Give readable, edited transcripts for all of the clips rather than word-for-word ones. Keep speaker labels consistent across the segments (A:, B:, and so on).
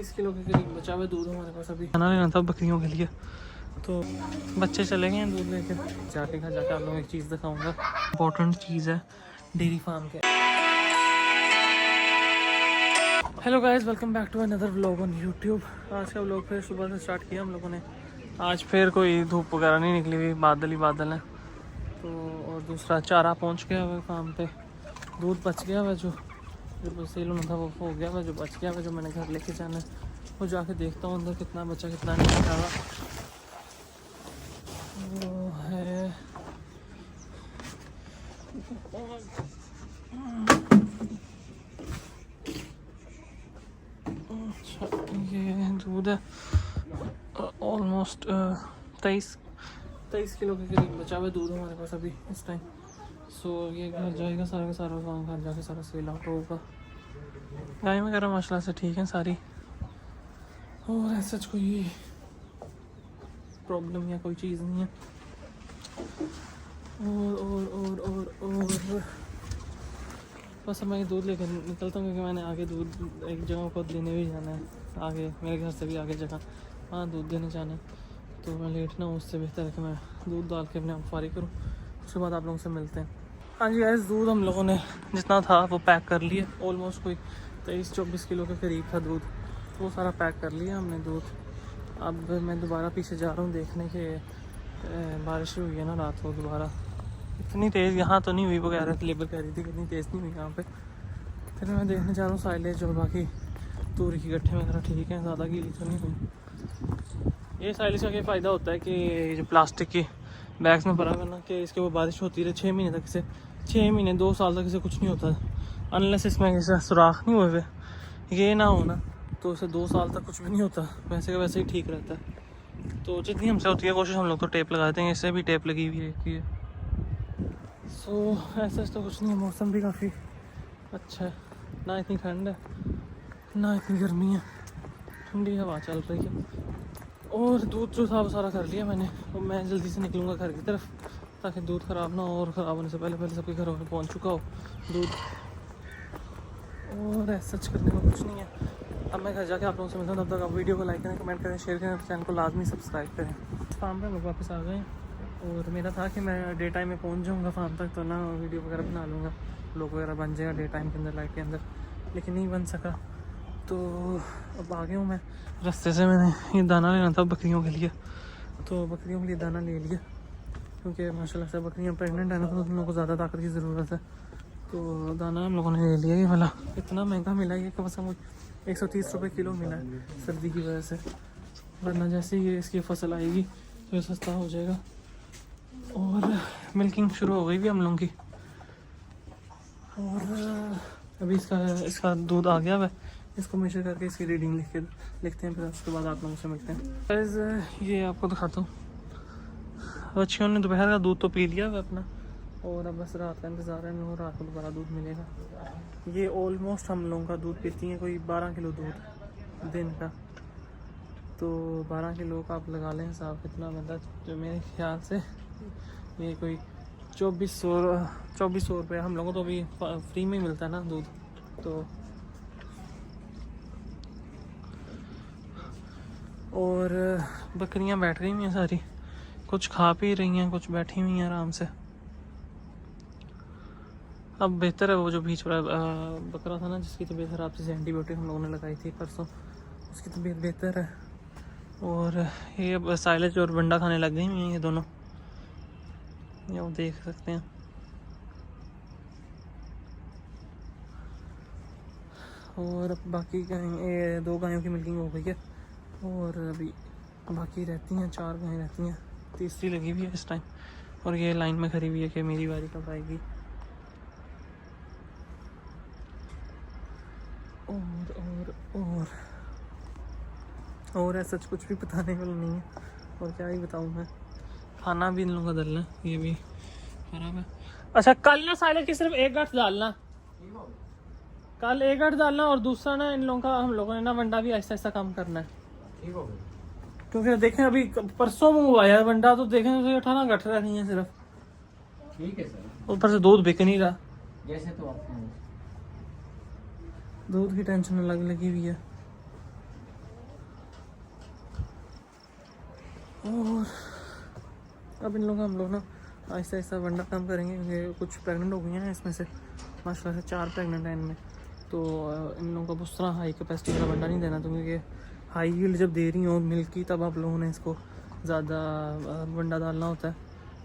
A: 30 kilo के करीब बचा हुआ दूध हमारे पास। अभी खाना लेना था बकरियों के लिए, तो बच्चे चले गए हैं दूध लेकर। जाके घर जाके आप लोगों को एक चीज़ दिखाऊंगा, इंपॉर्टेंट चीज़ है डेयरी फार्म के। Hello guys, welcome back to another vlog on YouTube. आज का व्लॉग फिर सुबह से स्टार्ट किया हम लोगों ने। आज फिर कोई धूप वगैरह नहीं निकली हुई, बादल ही बादल हैं। तो और दूसरा चारा पहुंच गया हुआ फार्म पे, दूध बच गया हुआ जो सेल होना था वो हो गया हुआ, जो बच गया हुआ जो मैंने घर लेके जाना है वो जाके देखता हूँ अंदर कितना बचा कितना नहीं बचा हुआ। वो है अच्छा, ये दूध है ऑलमोस्ट 23 किलो के करीब बचा हुआ दूध हमारे पास अभी इस टाइम। सो ये घर जाएगा सारा का सारा, गाँव घर जाके सारा सेल आउट होगा। गाय वगैरह माशाल्लाह से ठीक है सारी, और ऐसा कोई प्रॉब्लम या कोई चीज़ नहीं है। और बस मैं दूध लेकर निकलता हूँ क्योंकि मैंने आगे दूध एक जगह को देने भी जाना है, आगे मेरे घर से भी आगे जगह वहाँ दूध देने जाना है। तो मैं लेट ना हूँ, उससे बेहतर है कि मैं दूध डाल के अपने आप फारिग करूँ। उसके बाद आप लोगों से मिलते हैं। हाँ जी गाइस, दूध हम लोगों ने जितना था वो पैक कर लिया। ऑलमोस्ट कोई 23-24 किलो के करीब था दूध, वो सारा पैक कर लिया हमने दूध। अब मैं दोबारा पीछे जा रहा हूँ देखने के, बारिश हुई है ना रात को, दोबारा इतनी तेज़ यहाँ तो नहीं हुई, वगैरह लेबर कह रही थी कि इतनी तेज़ नहीं हुई यहाँ पे। फिर मैं देखने जा रहा हूँ साइलेज और बाकी तूरी की गट्ठे वगैरह ठीक है, ज़्यादा गीली तो नहीं हुई। ये साइलेज का क्या फ़ायदा होता है कि जो प्लास्टिक की बैग्स में भरा करना कि इसके वो बारिश होती रहे 6 महीने तक, इसे 6 महीने 2 साल तक इसे कुछ नहीं होता, अनलेस इसमें जैसे सुराख नहीं हुए ये ना हो ना, तो उसे 2 साल तक कुछ भी नहीं होता, वैसे का वैसे ही ठीक रहता है। तो जितनी हमसे होती है कोशिश हम लोग तो टेप लगाते हैं, इससे भी टेप लगी हुई है। सो ऐसा तो कुछ नहीं है, मौसम भी काफ़ी अच्छा है, ना इतनी ठंड है ना इतनी गर्मी है, ठंडी हवा चल रही है। और दूध जो था वो सारा कर लिया मैंने, और मैं जल्दी से निकलूँगा घर की तरफ ताकि दूध ख़राब ना हो, और ख़राब होने से पहले सबके घरों में पहुँच चुका हो दूध। और ऐसा करने का कुछ नहीं है। अब मैं घर जाके आप लोगों से मिलता हूँ, तब तक आप वीडियो को लाइक करें, कमेंट करें, शेयर करें, चैनल को लाजमी सब्सक्राइब करें। फार्म पे हम लोग वापस आ गए हैं, और मेरा था कि मैं डे टाइम में पहुँच जाऊँगा फार्म तक, तो ना वीडियो वगैरह बना लूँगा, लोग वगैरह बन जाएगा डे टाइम के अंदर, लाइट के अंदर, लेकिन नहीं बन सका। तो अब आ गया हूँ मैं रास्ते से। मैंने ये दाना लेना था बकरियों के लिए, तो बकरियों के लिए दाना ले लिया, क्योंकि माशाल्लाह से बकरियाँ प्रेग्नेंट है ना, तो उन लोगों को ज़्यादा ताकत की ज़रूरत है। तो दाना हम लोगों ने ले लिया। ये वाला इतना महंगा मिला, ये कम से कम 130 रुपये किलो मिला है सर्दी की वजह से, वरना जैसे ही इसकी फसल आएगी तो ये सस्ता हो जाएगा। और मिल्किंग शुरू हो गई भी हम लोगों की, और अभी इसका दूध आ गया है। इसको मेजर करके इसकी रीडिंग लिखते हैं, फिर उसके बाद आप लोगों से मिलते हैं। गाइस ये आपको दिखाता हूँ, बच्चियों ने दोपहर का दूध तो पी लिया है अपना, और अब बस रात का इंतज़ार है, और रात को दोबारा दूध मिलेगा। ये ऑलमोस्ट हम लोगों का दूध पीती हैं कोई 12 किलो दूध दिन का, तो 12 किलो का आप लगा लें हिसाब कितना बनता है। तो मेरे ख्याल से ये कोई 2400 रुपये हम लोगों को तो अभी फ्री में मिलता है ना दूध। तो और बकरियां बैठ गई हुई हैं सारी, कुछ खा पी रही हैं, कुछ बैठी हुई हैं आराम से। अब बेहतर है, वो जो बीच वाला बकरा था ना जिसकी तबीयत ख़राब थी, एंटीबायोटिक हम लोगों ने लगाई थी परसों, उसकी तबीयत बेहतर है। और ये अब साइलेज और बंडा खाने लग गई हैं ये दोनों, ये वो देख सकते हैं। और बाकी गाय 2 गायों की मिल्किंग हो गई है, और अभी बाकी रहती हैं 4 गायें रहती हैं, तीसरी लगी हुई है इस टाइम, और ये लाइन में खड़ी हुई है कि मेरी बारी कब आएगी। और ऐसा कुछ भी बताने वाला नहीं है, और क्या ही बताऊँ मैं। खाना भी इन लोगों का डलना, ये भी खराब है। अच्छा कल ना साले की सिर्फ 1 गठ डालना, कल 1 गठ डालना, और दूसरा ना इन लोगों का हम लोगों ने ना वंडा भी ऐसा ऐसा काम करना है, ठीक हो गया। क्योंकि देखें अभी परसों मंगवाया वंडा, तो देखें तो 18 गठ रही है सिर्फ, ठीक है सर। ऊपर से दूध बिक नहीं रहा, जैसे तो दूध की टेंशन अलग लगी हुई है। और अब इन लोग हम लोग ना आहिस्ता आहिस्ता वंडा काम करेंगे क्योंकि कुछ प्रेग्नेंट हो गई हैं इसमें से, माशाल्लाह से 4 प्रेग्नेंट हैं इनमें। तो इन लोगों को उस तरह हाई कैपेसिटी वाला वंडा नहीं देना, तो क्योंकि हाई यील्ड जब दे रही हो मिल्क की तब आप लोगों ने इसको ज़्यादा वंडा डालना होता है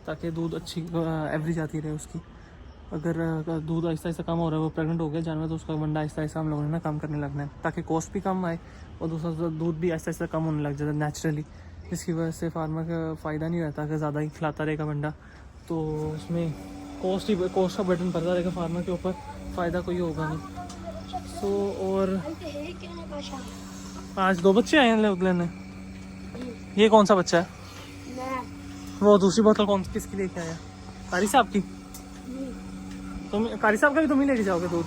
A: ताकि दूध अच्छी एवरेज आती रहे उसकी। अगर दूध आहिस्ता आहिस्ता कम हो रहा है, वो प्रेग्नेंट हो गया जानवर, तो उसका वंडा आहिस्ता आहिस्ता हम लोगों ने ना कम करने लगना है ताकि कॉस्ट भी कम आए और दूसरा दूध भी आहिस्ता आहिस्ता कम होने लग जाता है नेचुरली, जिसकी वजह से फार्मर का फ़ायदा नहीं रहता। अगर ज़्यादा ही खिलाता रहेगा वंडा तो उसमें कॉस्ट का बर्डन पड़ता रहेगा फार्मर के ऊपर, फ़ायदा कोई होगा नहीं। सो और आज 2 बच्चे आए हैं लेने। ये कौन सा बच्चा है? वो दूसरी बोतल कौन किसकी लेके आया? कारी साहब की? तुम कारी साहब का भी तुम ही लेके जाओगे दूध?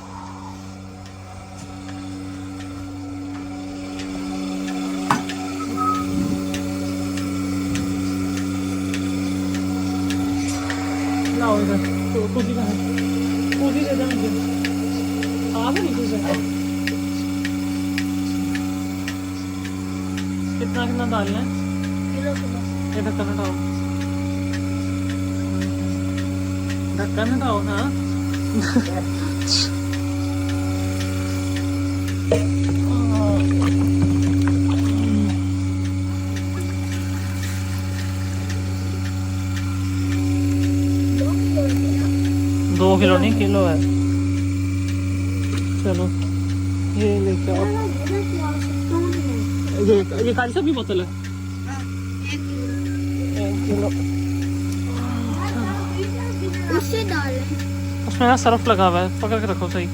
A: लाओ इधर, तो खुद ही का है, खुद ही दे दे मुझे। आप नहीं खुश है? कितना कितना डालना है? ये ढक्कन हटाओ, ढक्कन हटाओ ना। 2 किलो नहीं, किलो है। चलो ये लेके आओ। ये कारी साहब की बोतल है, 1 किलो।
B: उससे डालें,
A: उसमें ना सरफ लगा हुआ है, पकड़ के रखो सही।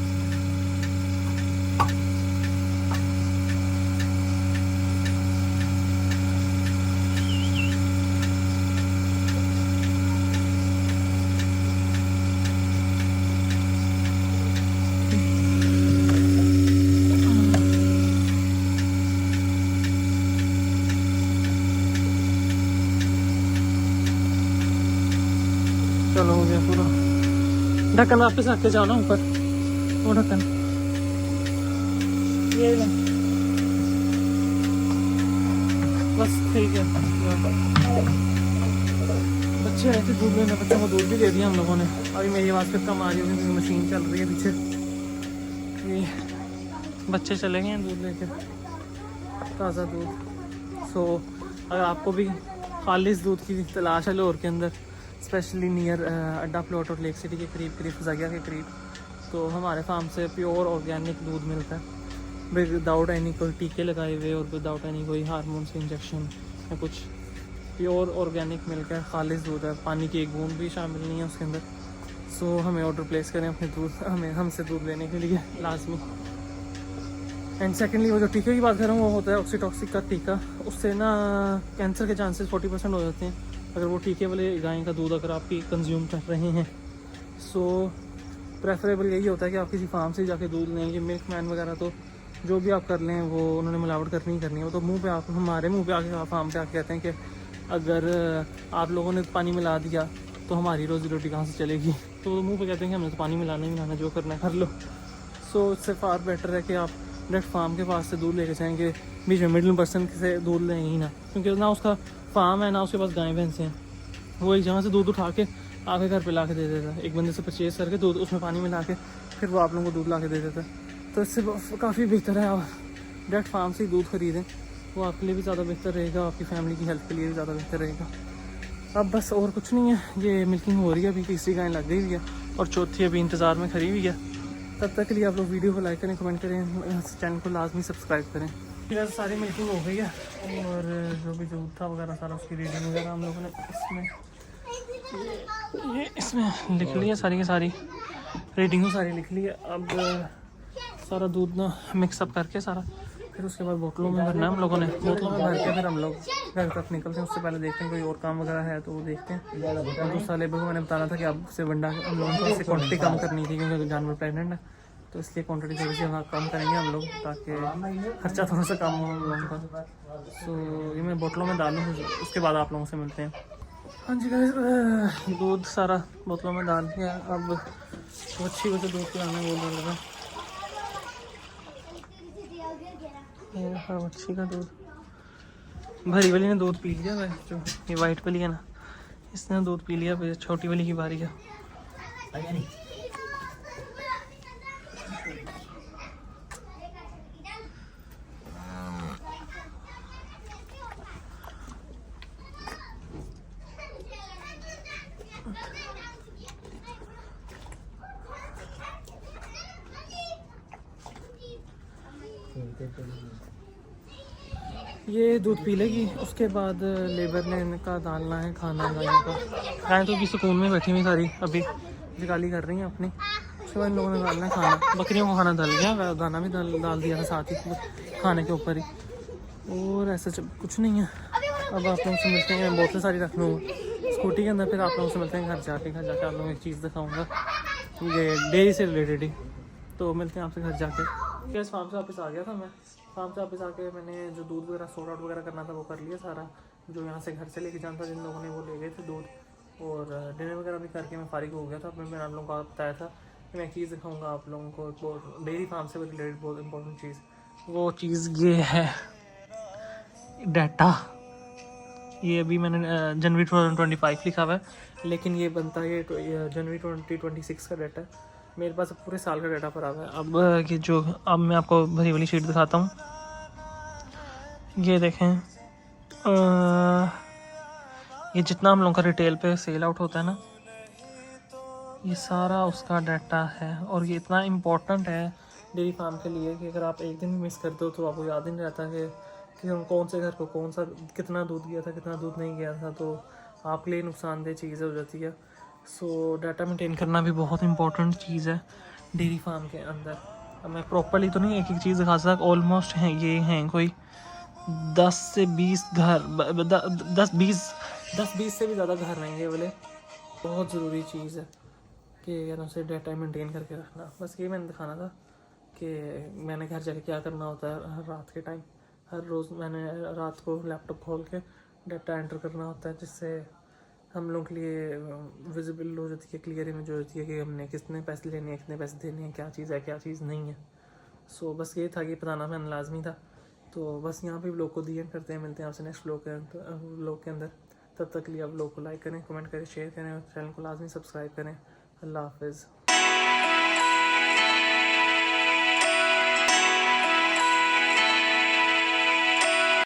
A: चलो हो गया पूरा। ढक्कन वापस रख के जाओ ना ऊपर, वो ढक्कन ये ले। बस ठीक है। बच्चे आए थे दूध लेने, बच्चों को दूध भी दे दिया हम लोगों ने। अभी मेरी आवाज़ फिर कम आ रही है क्योंकि मशीन चल रही है पीछे। ये बच्चे चले गए हैं दूध लेकर, ताज़ा दूध। सो अगर आपको भी खालिस दूध की तलाश है लाहौर के अंदर, स्पेशली नियर अड्डा प्लॉट और लेक सिटी के करीब फजाकिया के करीब, तो हमारे फार्म से प्योर ऑर्गेनिक दूध मिलता है विदाउट एनी कोई टीके लगाए हुए और विदाउट एनी कोई हार्मोन से इंजेक्शन या कुछ। प्योर ऑर्गेनिक मिल्क है, खालिस दूध है, पानी की एक बूंद भी शामिल नहीं है उसके अंदर। सो हमें ऑर्डर प्लेस करें अपने दूध, हमसे दूध लेने के लिए लाजमी। एंड सेकेंडली वो जो टीके की बात कर रहा हूँ वो होता है ऑक्सीटॉक्सिक का टीका। उससे ना कैंसर के चांसेस 40% हो जाते हैं अगर वो टीके वाले गाय का दूध अगर आप कंज्यूम कर रहे हैं। सो प्रेफरेबल यही होता है कि आप किसी फार्म से जाके दूध लें। ये मिल्क मैन वगैरह तो जो भी आप कर लें वो उन्होंने मिलावट करनी ही करनी है। वो तो मुंह पे आप हमारे मुंह पे आके फार्म पे आके कहते हैं कि अगर आप लोगों ने पानी मिला दिया तो हमारी रोज़ी रोटी कहाँ से चलेगी। तो मुंह पे कहते हैं कि हमने तो पानी मिलाना ही मिलाना, जो करना है कर लो। सो इससे फार बेटर है कि आप डायरेक्ट फार्म के पास से दूध लेके जाएंगे, बीच में मिडिल पर्सन से दूध लें ही ना, क्योंकि ना उसका फार्म है ना उसके पास गाय भैंस हैं। वो एक जगह से दूध उठा के आके घर पे ला के दे देता है, एक बंदे से परचेज़ करके दूध उसमें पानी मिला के फिर वो आप लोगों को दूध ला के दे देता है। तो इससे काफ़ी बेहतर है आप डायरेक्ट फार्म से ही दूध ख़रीदें, वो आपके लिए भी ज़्यादा बेहतर रहेगा, आपकी फैमिली की हेल्थ के लिए भी ज़्यादा बेहतर रहेगा। अब बस और कुछ नहीं है, ये मिल्किंग हो रही है, अभी तीसरी गाय लग गई हुई है और चौथी अभी इंतज़ार में खड़ी हुई है। तब तक के लिए आप लोग वीडियो को लाइक करें, कमेंट करें, चैनल को लाजमी सब्सक्राइब करें। फिर सारी मिल्किंग हो गई है और जो भी दूध था वगैरह सारा उसकी रीडिंग वगैरह हम लोगों ने इसमें लिख ली है, सारी की सारी रीडिंग सारी लिख ली है। अब सारा दूध ना मिक्सअप करके सारा फिर उसके बाद बोतलों में भरना है हम लोगों ने। बोतलों में भर के फिर हम लोग घर तक निकलते हैं। उससे पहले देखते हैं कोई और काम वगैरह है तो वो देखते हैं। दूसरा लेबर को मैंने बताना था कि आपसे वंडा हम लोगों को इससे क्वान्टिटी कम करनी थी क्योंकि जानवर प्रेगनेंट है, तो इसलिए क्वान्टिटी थोड़ी सी कम करेंगे हम लोग ताकि खर्चा थोड़ा सा कम हो हम लोगों का। सो ये मैं बोतलों में डालूँ, उसके बाद आप लोगों से मिलते हैं। हाँ जी गाइस, दूध सारा बोतलों में डाल दिया। अब अच्छी को तो दूध पिलाने बोल लगा, ये अच्छी का दूध भरी वाली ने दूध पी लिया है, जो ये वाइट वाली है ना, इसने दूध पी लिया। फिर छोटी वाली की बारी है। ये दूध पी लेगी, उसके बाद लेबर ने इनका डालना है खाना गायों का। गायें तो अभी सुकून में बैठी हुई सारी, अभी निकाली कर रही हैं अपनी। उसके बाद इन लोगों ने डालना है खाना। बकरियों को खाना डाल गया, दाना भी डाल दिया था साथ ही खाने के ऊपर ही। और ऐसा कुछ नहीं है। अब आप लोगों से मिलते हैं, बोतलें सारी रख लूँगा स्कूटी के अंदर। फिर आप लोगों से मिलते हैं घर जाके आप लोगों को एक चीज़ दिखाऊँगा, ये डेयरी से रिलेटेड ही। तो मिलते हैं आपसे घर जाके। कैसे फार्म से वापस आ गया था मैं। फार्म से वापस आके मैंने जो दूध वगैरह सोर्ट आउट वगैरह करना था वो कर लिया सारा, जो यहाँ से घर से लेके जाना था जिन लोगों ने वो ले गए थे दूध। और डिनर वगैरह भी करके मैं फारिग हो गया था। मैंने आप लोगों को बताया था कि मैं एक चीज़ दिखाऊंगा आप लोगों को डेयरी फार्म से रिलेटेड बहुत इंपॉर्टेंट चीज़। वो चीज़ ये है डाटा। ये अभी मैंने जनवरी 2025 लिखा हुआ है, लेकिन ये बनता है ये जनवरी 2026 का डाटा है। मेरे पास पूरे साल का डाटा पड़ा हुआ है। अब ये जो अब मैं आपको भरी वाली शीट दिखाता हूँ। ये देखें, ये जितना हम लोगों का रिटेल पे सेल आउट होता है ना, ये सारा उसका डाटा है। और ये इतना इम्पोर्टेंट है डेयरी फार्म के लिए कि अगर आप एक दिन भी मिस करते हो तो आपको याद ही नहीं रहता कि हम कौन से घर को कौन सा कितना दूध गया था, कितना दूध नहीं गया था। तो आपके लिए नुकसानदेह चीज़ हो जाती है। सो डाटा मेंटेन करना भी बहुत इंपॉर्टेंट चीज़ है डेयरी फार्म के अंदर। अब मैं प्रॉपरली तो नहीं एक एक चीज़ दिखा सकता। ऑलमोस्ट हैं ये हैं कोई 10 से 20 घर, 10-20 से भी ज़्यादा घर रहेंगे बोले। बहुत ज़रूरी चीज़ है कि यार उसे डाटा मेंटेन करके रखना। बस ये मैंने दिखाना था कि मैंने घर जाके क्या करना होता है हर रात के टाइम। हर रोज़ मैंने रात को लैपटॉप खोल के डाटा एंटर करना होता है, जिससे हम लोग के लिए विजिबल हो जाती है, क्लियर इमेज हो जाती है कि हमने कितने पैसे लेने हैं, कितने पैसे देने हैं, क्या चीज़ है क्या चीज़ नहीं है। सो बस ये था कि बताना मैंने लाजमी था। तो बस यहाँ पे व्लॉग को दी एंड करते हैं। मिलते हैं आपसे नेक्स्ट व्लॉग के अंदर। तब तक के लिए आप व्लॉग को लाइक करें, कमेंट करें, शेयर करें और चैनल को लाजमी सब्सक्राइब करें। अल्लाह हाफिज़।